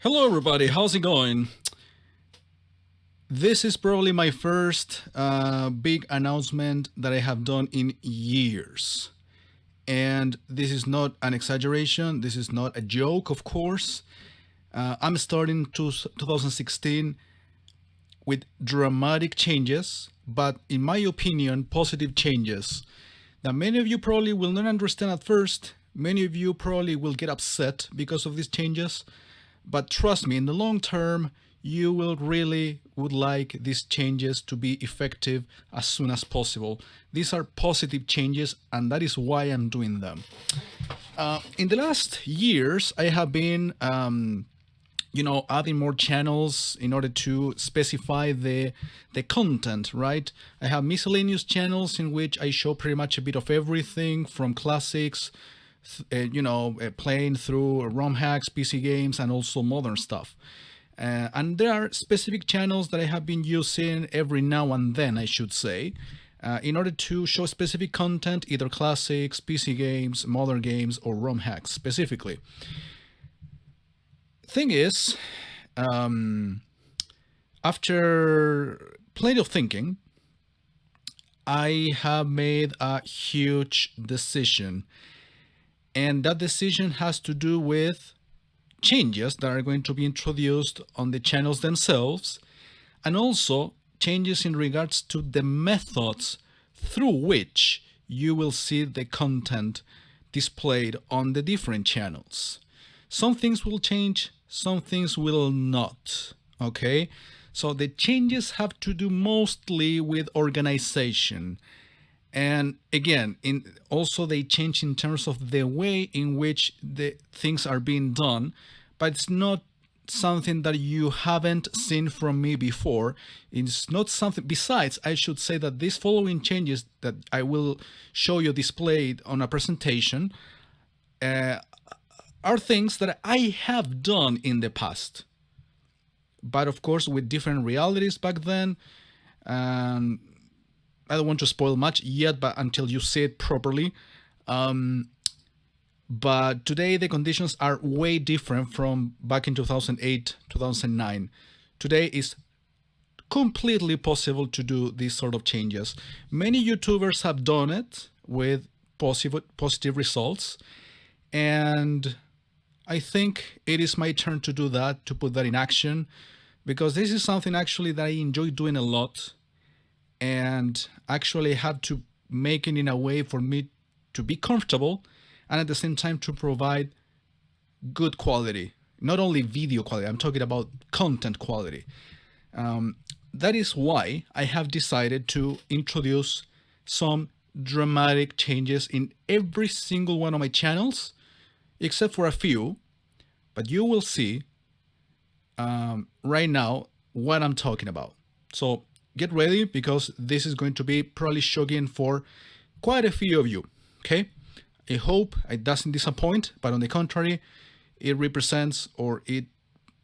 Hello, everybody. How's it going? This is probably my first big announcement that I have done in years. And this is not an exaggeration. This is not a joke, of course. I'm starting 2016 with dramatic changes, but in my opinion, positive changes that many of you probably will not understand at first. Many of you probably will get upset because of these changes. But trust me, in the long term, you will really would like these changes to be effective as soon as possible. These are positive changes, and that is why I'm doing them. In the last years, I have been, adding more channels in order to specify the content. Right? I have miscellaneous channels in which I show pretty much a bit of everything from classics playing through ROM hacks, PC games, and also modern stuff. And there are specific channels that I have been using every now and then, I should say, in order to show specific content, either classics, PC games, modern games, or ROM hacks specifically. Thing is, after plenty of thinking, I have made a huge decision. And that decision has to do with changes that are going to be introduced on the channels themselves, and also changes in regards to the methods through which you will see the content displayed on the different channels. Some things will change, some things will not. Okay? So the changes have to do mostly with organization. And again, also they change in terms of the way in which the things are being done, but it's not something that you haven't seen from me before. It's not something. Besides, I should say that these following changes that I will show you displayed on a presentation are things that I have done in the past, but of course with different realities back then. I don't want to spoil much yet, but until you see it properly. But today the conditions are way different from back in 2008, 2009. Today is completely possible to do these sort of changes. Many YouTubers have done it with positive results, and I think it is my turn to do that, to put that in action, because this is something actually that I enjoy doing a lot, and actually have to make it in a way for me to be comfortable and at the same time to provide good quality. Not only video quality, I'm talking about content quality. That is why I have decided to introduce some dramatic changes in every single one of my channels, except for a few, but you will see right now what I'm talking about. So get ready, because this is going to be probably shocking for quite a few of you. Okay? I hope it doesn't disappoint, but on the contrary, it represents, or it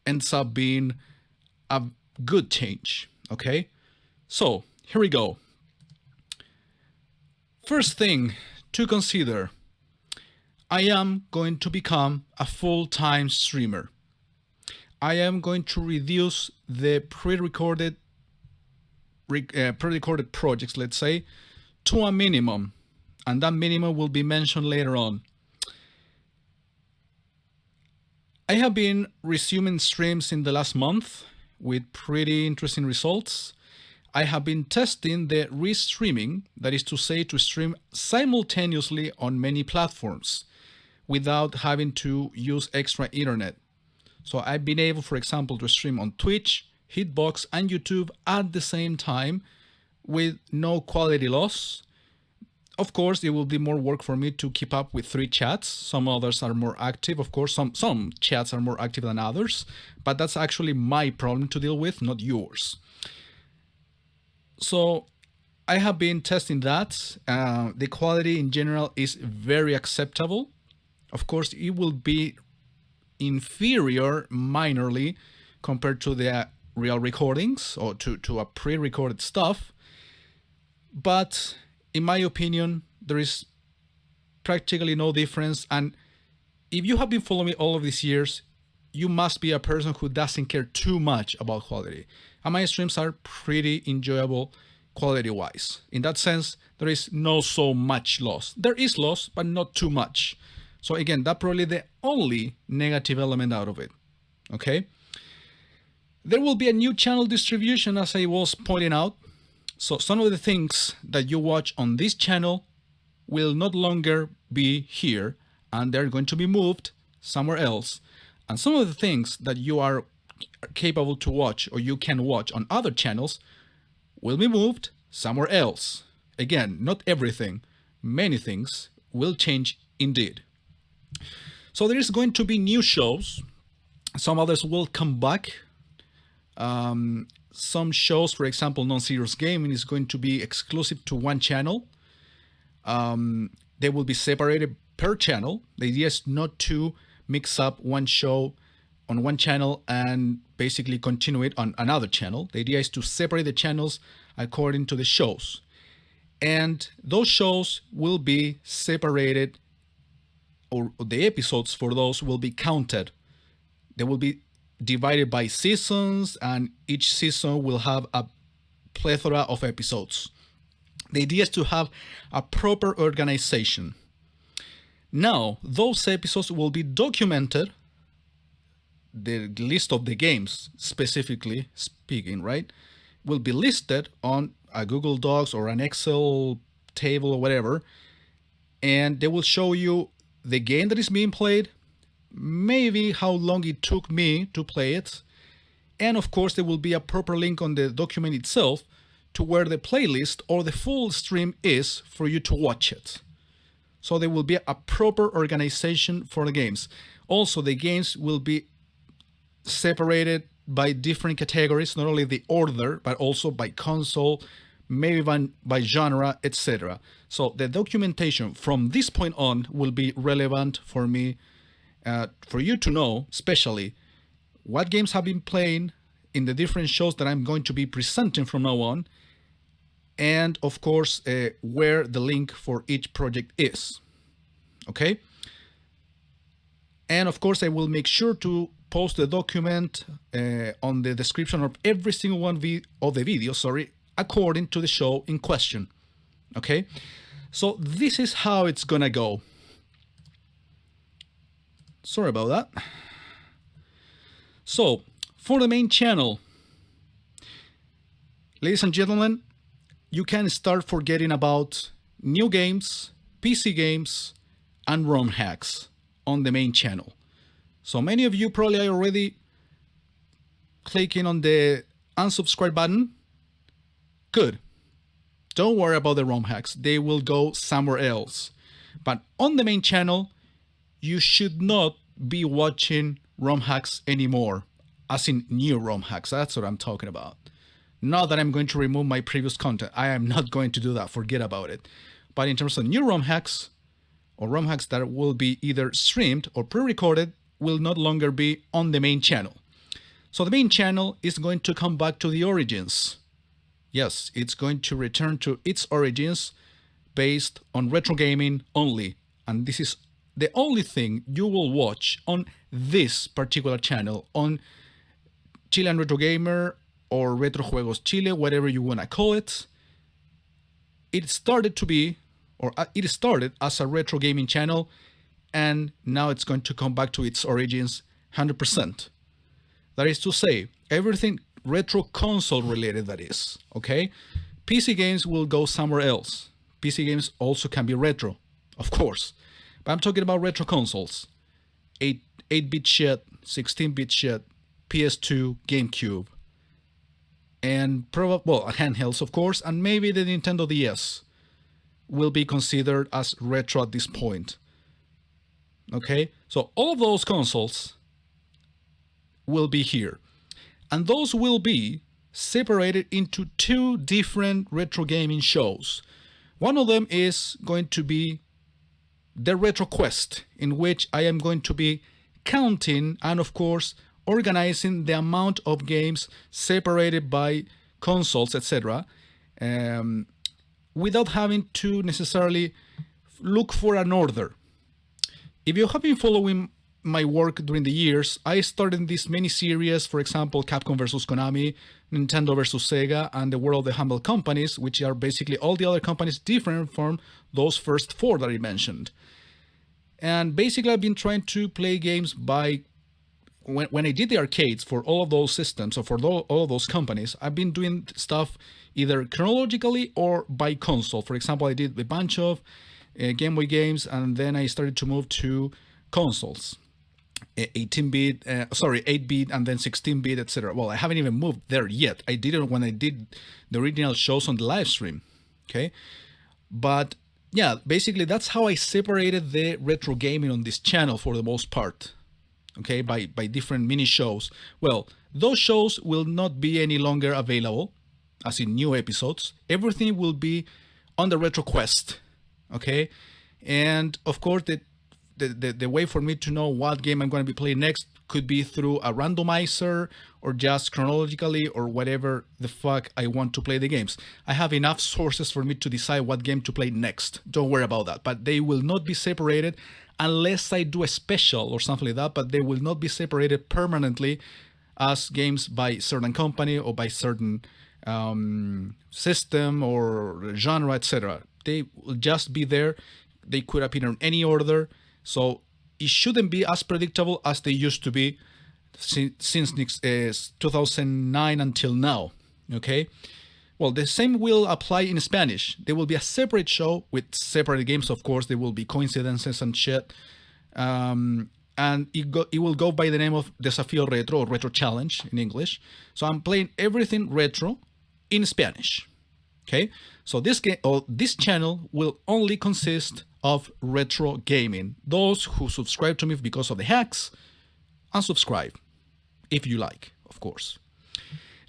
ends up being, a good change. Okay? So here we go. First thing to consider, I am going to become a full-time streamer. I am going to reduce the pre-recorded projects, let's say, to a minimum, and that minimum will be mentioned later on. I have been resuming streams in the last month with pretty interesting results. I have been testing the restreaming, that is to say, to stream simultaneously on many platforms without having to use extra internet. So I've been able, for example, to stream on Twitch, Hitbox, and YouTube at the same time with no quality loss. Of course, it will be more work for me to keep up with 3 chats. Some others are more active. Of course, some chats are more active than others, but that's actually my problem to deal with, not yours. So I have been testing that. The quality in general is very acceptable. Of course, it will be inferior minorly compared to the real recordings, or to a pre-recorded stuff. But in my opinion, there is practically no difference. And if you have been following me all of these years, you must be a person who doesn't care too much about quality. And my streams are pretty enjoyable quality-wise. In that sense, there is no so much loss. There is loss, but not too much. So again, that's probably the only negative element out of it. Okay? There will be a new channel distribution, as I was pointing out. So some of the things that you watch on this channel will not longer be here, and they're going to be moved somewhere else. And some of the things that you are capable to watch or you can watch on other channels will be moved somewhere else. Again, not everything, many things will change indeed. So there is going to be new shows. Some others will come back. Some shows, for example, Non-Serious Gaming is going to be exclusive to one channel. They will be separated per channel. The idea is not to mix up one show on one channel and basically continue it on another channel. The idea is to separate the channels according to the shows. And those shows will be separated, or the episodes for those will be counted. They will be divided by seasons, and each season will have a plethora of episodes. The idea is to have a proper organization. Now, those episodes will be documented, the list of the games specifically speaking, right, will be listed on a Google Docs or an Excel table or whatever, and they will show you the game that is being played, maybe how long it took me to play it, and of course there will be a proper link on the document itself to where the playlist or the full stream is for you to watch it. So there will be a proper organization for the games. Also, the games will be separated by different categories, not only the order, but also by console, maybe by genre, etc. So the documentation from this point on will be relevant for me, for you to know, especially what games have been playing in the different shows that I'm going to be presenting from now on, and of course, where the link for each project is. Okay? And of course, I will make sure to post the document on the description of every single one of the videos, according to the show in question. Okay? So this is how it's gonna go. Sorry about that. So, for the main channel, ladies and gentlemen, you can start forgetting about new games, PC games, and ROM hacks on the main channel. So many of you probably are already clicking on the unsubscribe button. Good. Don't worry about the ROM hacks. They will go somewhere else. But on the main channel, you should not be watching ROM hacks anymore, as in new ROM hacks. That's what I'm talking about. Not that I'm going to remove my previous content. I am not going to do that. Forget about it. But in terms of new ROM hacks, or ROM hacks that will be either streamed or pre-recorded, will not longer be on the main channel. So the main channel is going to come back to the origins. Yes, it's going to return to its origins based on retro gaming only. And this is the only thing you will watch on this particular channel, on Chilean Retro Gamer or Retro Juegos Chile, whatever you want to call it. It started as a retro gaming channel, and now it's going to come back to its origins 100%. That is to say, everything retro console related, that is, okay? PC games will go somewhere else. PC games also can be retro, of course. But I'm talking about retro consoles. 8-bit shit, 16-bit shit, PS2, GameCube. And handhelds, of course, and maybe the Nintendo DS will be considered as retro at this point. Okay, so all of those consoles will be here, and those will be separated into two different retro gaming shows. One of them is going to be the Retro Quest, in which I am going to be counting and of course organizing the amount of games separated by consoles, etc., without having to necessarily look for an order. If you have been following my work during the years, I started these mini series, for example, Capcom versus Konami, Nintendo versus Sega, and the World of the Humble Companies, which are basically all the other companies different from those first four that I mentioned. And basically, I've been trying to play games by when I did the arcades for all of those systems or for all of those companies, I've been doing stuff either chronologically or by console. For example, I did a bunch of Game Boy games, and then I started to move to consoles, 18-bit, 8-bit, and then 16-bit, etc. Well, I haven't even moved there yet. I did it when I did the original shows on the live stream, okay? But yeah, basically that's how I separated the retro gaming on this channel for the most part, okay, by different mini shows. Well, those shows will not be any longer available, as in new episodes. Everything will be on the Retro Quest, okay? And of course, the way for me to know what game I'm going to be playing next could be through a randomizer or just chronologically or whatever the fuck I want to play the games. I have enough sources for me to decide what game to play next. Don't worry about that. But they will not be separated unless I do a special or something like that, but they will not be separated permanently as games by certain company or by certain system or genre, etc. They will just be there. They could appear in any order. So it shouldn't be as predictable as they used to be since 2009 until now, okay? Well, the same will apply in Spanish. There will be a separate show with separate games, of course. There will be coincidences and shit. And it will go by the name of Desafío Retro or Retro Challenge in English. So I'm playing everything retro in Spanish, okay? So this channel will only consist of retro gaming. Those who subscribe to me because of the hacks, unsubscribe, if you like, of course.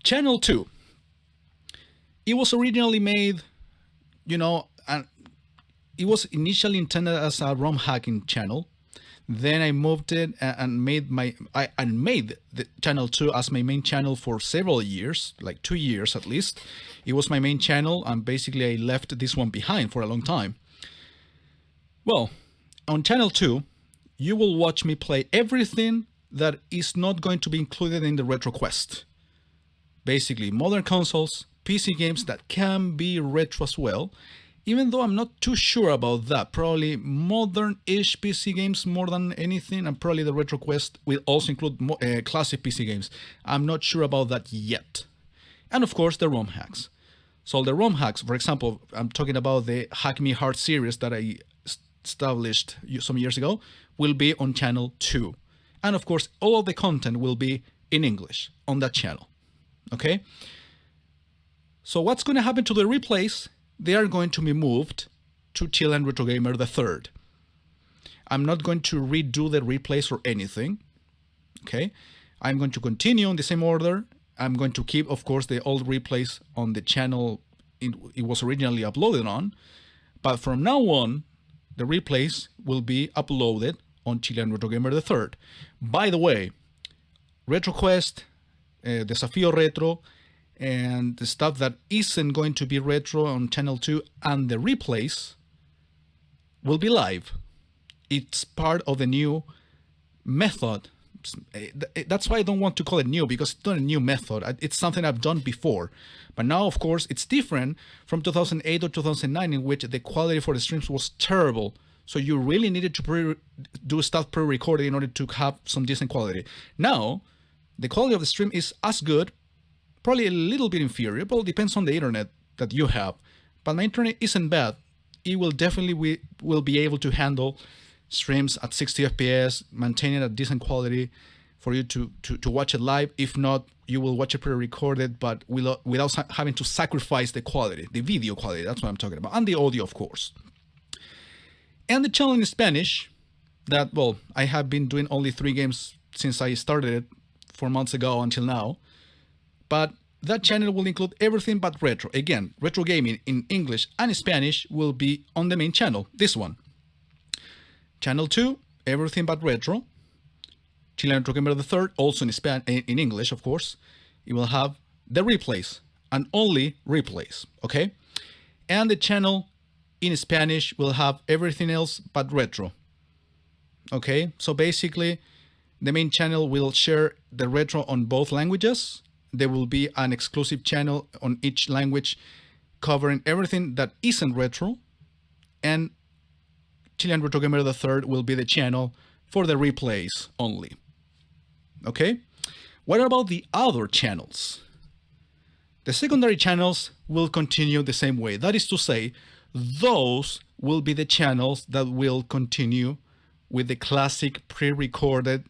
Channel 2. It was originally made, and it was initially intended as a ROM hacking channel. Then I moved it and made the channel 2 as my main channel for several years, like 2 years at least. It was my main channel, and basically I left this one behind for a long time. Well, on channel 2, you will watch me play everything that is not going to be included in the Retro Quest. Basically, modern consoles, PC games that can be retro as well, even though I'm not too sure about that. Probably modern-ish PC games more than anything, and probably the Retro Quest will also include classic PC games. I'm not sure about that yet. And of course, the ROM hacks. So the ROM hacks, for example, I'm talking about the Hack Me Hard series that I established some years ago, will be on channel 2. And of course, all of the content will be in English on that channel, okay? So what's going to happen to the replays? They are going to be moved to Chilean Retro Gamer III. I'm not going to redo the replays or anything, okay? I'm going to continue in the same order. I'm going to keep, of course, the old replays on the channel it was originally uploaded on. But from now on, the replays will be uploaded on Chilean Retro Gamer III. By the way, Retro Quest, Desafío Retro, and the stuff that isn't going to be retro on channel 2 and the replays will be live. It's part of the new method. That's why I don't want to call it new, because it's not a new method. It's something I've done before. But now, of course, it's different from 2008 or 2009, in which the quality for the streams was terrible. So you really needed to do stuff pre-recorded in order to have some decent quality. Now, the quality of the stream is as good, probably a little bit inferior, but it depends on the internet that you have. But my internet isn't bad. It will definitely will be able to handle streams at 60 FPS, maintaining a decent quality for you to watch it live. If not, you will watch it pre-recorded, but without having to sacrifice the quality, the video quality. That's what I'm talking about. And the audio, of course. And the channel in Spanish, that, well, I have been doing only 3 games since I started it 4 months ago until now. But that channel will include everything but retro. Again, retro gaming in English and Spanish will be on the main channel, this one. Channel 2, everything but retro. Chilean Retro Gamer III, also in English, of course. It will have the replays and only replays, okay? And the channel in Spanish will have everything else but retro. Okay, so basically the main channel will share the retro on both languages. There will be an exclusive channel on each language covering everything that isn't retro, and Chilean Retro Gamer III will be the channel for the replays only. Okay? What about the other channels? The secondary channels will continue the same way. That is to say, those will be the channels that will continue with the classic pre-recorded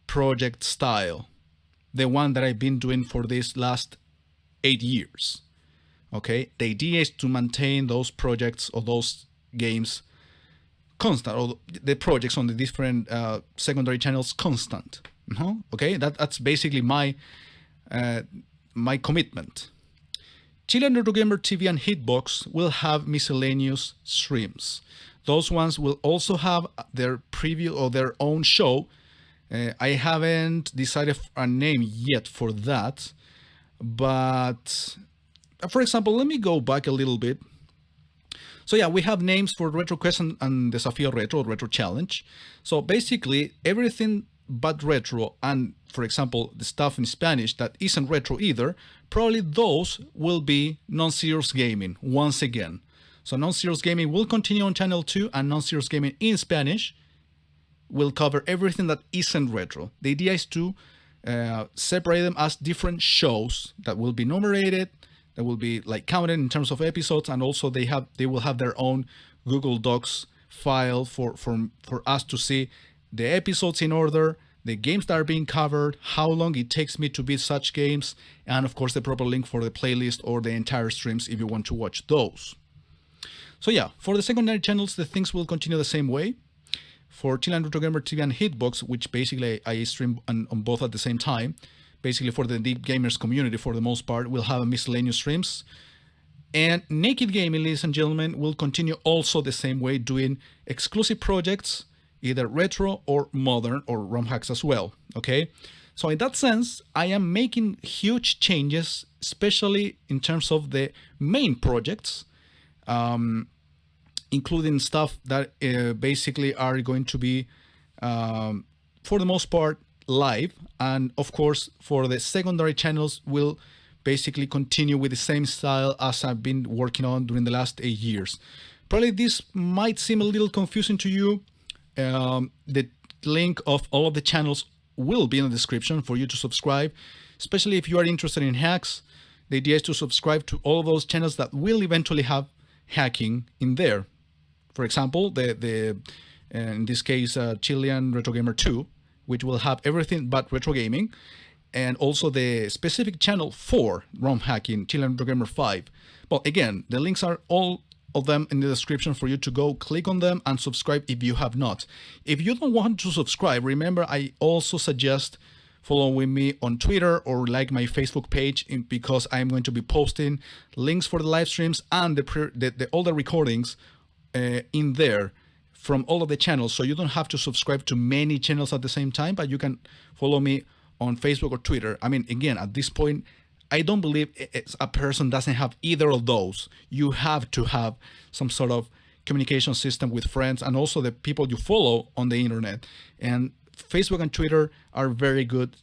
project style, the one that I've been doing for these last 8 years. Okay, the idea is to maintain those projects or those games constant, or the projects on the different secondary channels constant. Okay, that's basically my commitment. Chilean Retro Gamer TV and Hitbox will have miscellaneous streams. Those ones will also have their preview or their own show. I haven't decided a name yet for that, but for example, let me go back a little bit. So yeah, we have names for Retro Quest and Desafío Retro, Retro Challenge. So basically everything but retro, and for example, the stuff in Spanish that isn't retro either, probably those will be non-serious gaming once again. So non-serious gaming will continue on channel 2, and non-serious gaming in Spanish will cover everything that isn't retro. The idea is to separate them as different shows that will be numerated, that will be like counted in terms of episodes, and also they will have their own Google Docs file for us to see the episodes in order, the games that are being covered, how long it takes me to beat such games, and of course the proper link for the playlist or the entire streams if you want to watch those. So yeah, for the secondary channels, the things will continue the same way. For Chilean Retro Gamer TV and Hitbox, which basically I stream on both at the same time, basically for the deep gamers community for the most part, we'll have miscellaneous streams. And Naked Gaming, ladies and gentlemen, will continue also the same way, doing exclusive projects, either retro or modern or ROM hacks as well, okay? So in that sense, I am making huge changes, especially in terms of the main projects, including stuff that basically are going to be, for the most part, live. And of course, for the secondary channels, will basically continue with the same style as I've been working on during the last 8 years. Probably this might seem a little confusing to you. The link of all of the channels will be in the description for you to subscribe, especially if you are interested in hacks. The idea is to subscribe to all of those channels that will eventually have hacking in there. For example, in this case, Chilean Retro Gamer 2, which will have everything but retro gaming, and also the specific channel for ROM hacking, Chilean Retro Gamer 5. Well, again, the links are all of them in the description for you to go click on them and subscribe if you have not. If you don't want to subscribe, remember I also suggest following me on Twitter or like my Facebook page, because I'm going to be posting links for the live streams and all the recordings in there from all of the channels, so you don't have to subscribe to many channels at the same time, but you can follow me on Facebook or Twitter. I mean, again, at this point, I don't believe a person doesn't have either of those. You have to have some sort of communication system with friends and also the people you follow on the internet. And Facebook and Twitter are very good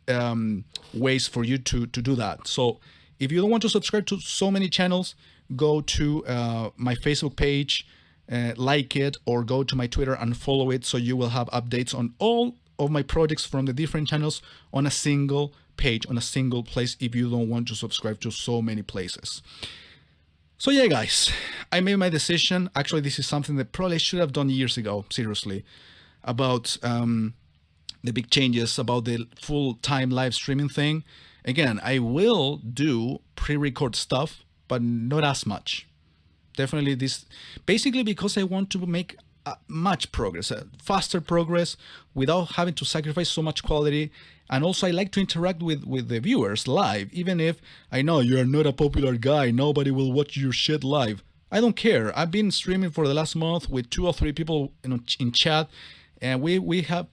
ways for you to do that. So if you don't want to subscribe to so many channels, go to my Facebook page, like it, or go to my Twitter and follow it, so you will have updates on all of my projects from the different channels on a single page, on a single place, if you don't want to subscribe to so many places. So yeah, guys, I made my decision. Actually, this is something that probably I should have done years ago, seriously, about the big changes, about the full-time live streaming thing. Again, I will do pre-record stuff, but not as much. Definitely this, basically because I want to make much progress, faster progress, without having to sacrifice so much quality. And also I like to interact with the viewers live, even if I know you're not a popular guy, nobody will watch your shit live. I don't care. I've been streaming for the last month with 2 or 3 people in chat, and we have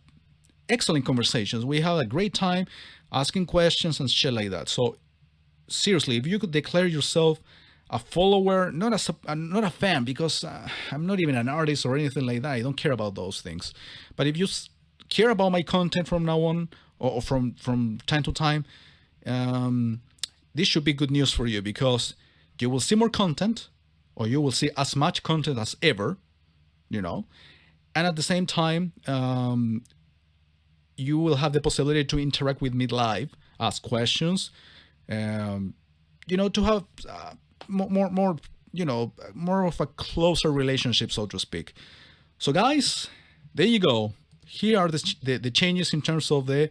excellent conversations. We have a great time asking questions and shit like that. So seriously, if you could declare yourself a follower, not a fan, because I'm not even an artist or anything like that. I don't care about those things. But if you care about my content from now on, or from time to time, this should be good news for you, because you will see more content, or you will see as much content as ever, and at the same time, you will have the possibility to interact with me live, ask questions, to have more of a closer relationship, so to speak. So guys, there you go. Here are the changes in terms of the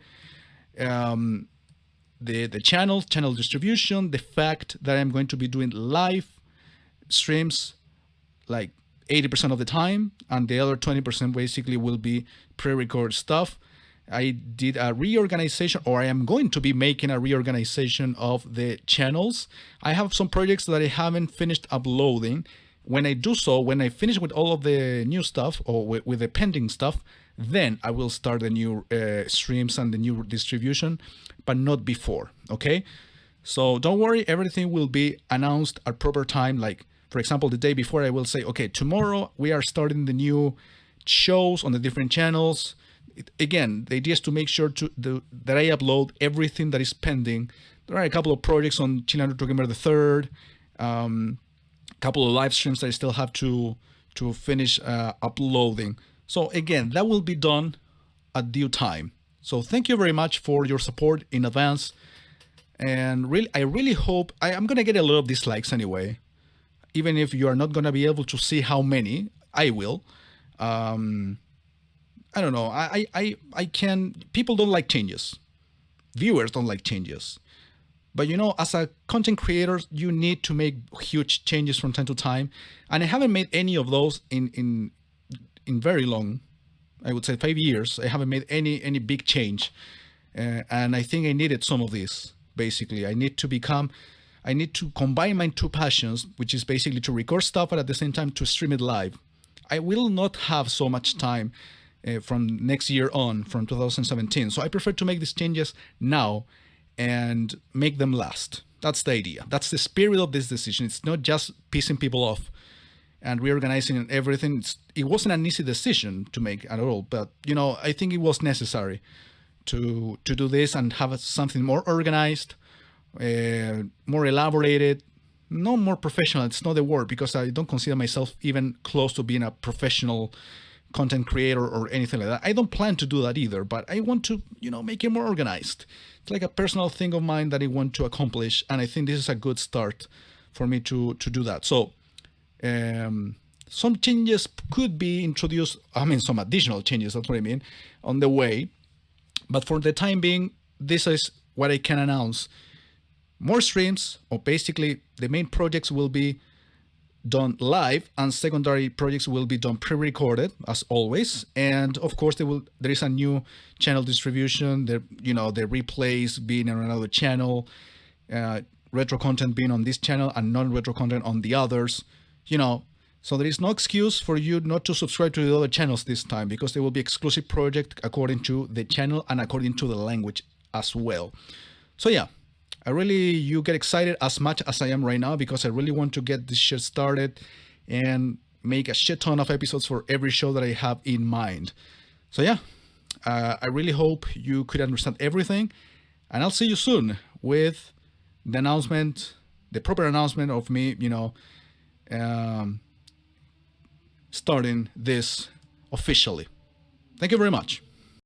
channel distribution, the fact that I'm going to be doing live streams like 80% of the time, and the other 20% basically will be pre-recorded stuff. I did a reorganization, or I am going to be making a reorganization of the channels. I have some projects that I haven't finished uploading. When I do so, when I finish with all of the new stuff, or with the pending stuff, then I will start the new streams and the new distribution, but not before, okay? So don't worry, everything will be announced at proper time. Like, for example, the day before, I will say, okay, tomorrow we are starting the new shows on the different channels. Again, the idea is to make sure that I upload everything that is pending. There are a couple of projects on Chilean Retro Gamer the Third, couple of live streams that I still have to finish uploading. So again, that will be done at due time. So thank you very much for your support in advance. And I really hope I'm gonna get a lot of dislikes anyway. Even if you are not gonna be able to see how many, I will. I don't know. I can. People don't like changes. Viewers don't like changes. But as a content creator, you need to make huge changes from time to time. And I haven't made any of those in very long. I would say 5 years. I haven't made any big change. And I think I needed some of this. Basically, I need to combine my two passions, which is basically to record stuff, but at the same time to stream it live. I will not have so much time from next year on, from 2017. So I prefer to make these changes now and make them last. That's the idea. That's the spirit of this decision. It's not just pissing people off and reorganizing and everything. It wasn't an easy decision to make at all, but I think it was necessary to do this and have something more organized, more elaborated, no more professional. It's not the word, because I don't consider myself even close to being a professional content creator or anything like that. I don't plan to do that either, but I want to, make it more organized. It's like a personal thing of mine that I want to accomplish, and I think this is a good start for me to do that. So some changes could be introduced, some additional changes, that's what I mean, on the way. But for the time being, this is what I can announce. More streams, or basically the main projects will be done live, and secondary projects will be done pre-recorded as always. And of course, there is a new channel distribution. The replays being on another channel, retro content being on this channel, and non-retro content on the others. So there is no excuse for you not to subscribe to the other channels this time, because there will be exclusive project according to the channel and according to the language as well. So yeah. You get excited as much as I am right now, because I really want to get this shit started and make a shit ton of episodes for every show that I have in mind. So yeah, I really hope you could understand everything, and I'll see you soon with the announcement, the proper announcement of me, starting this officially. Thank you very much.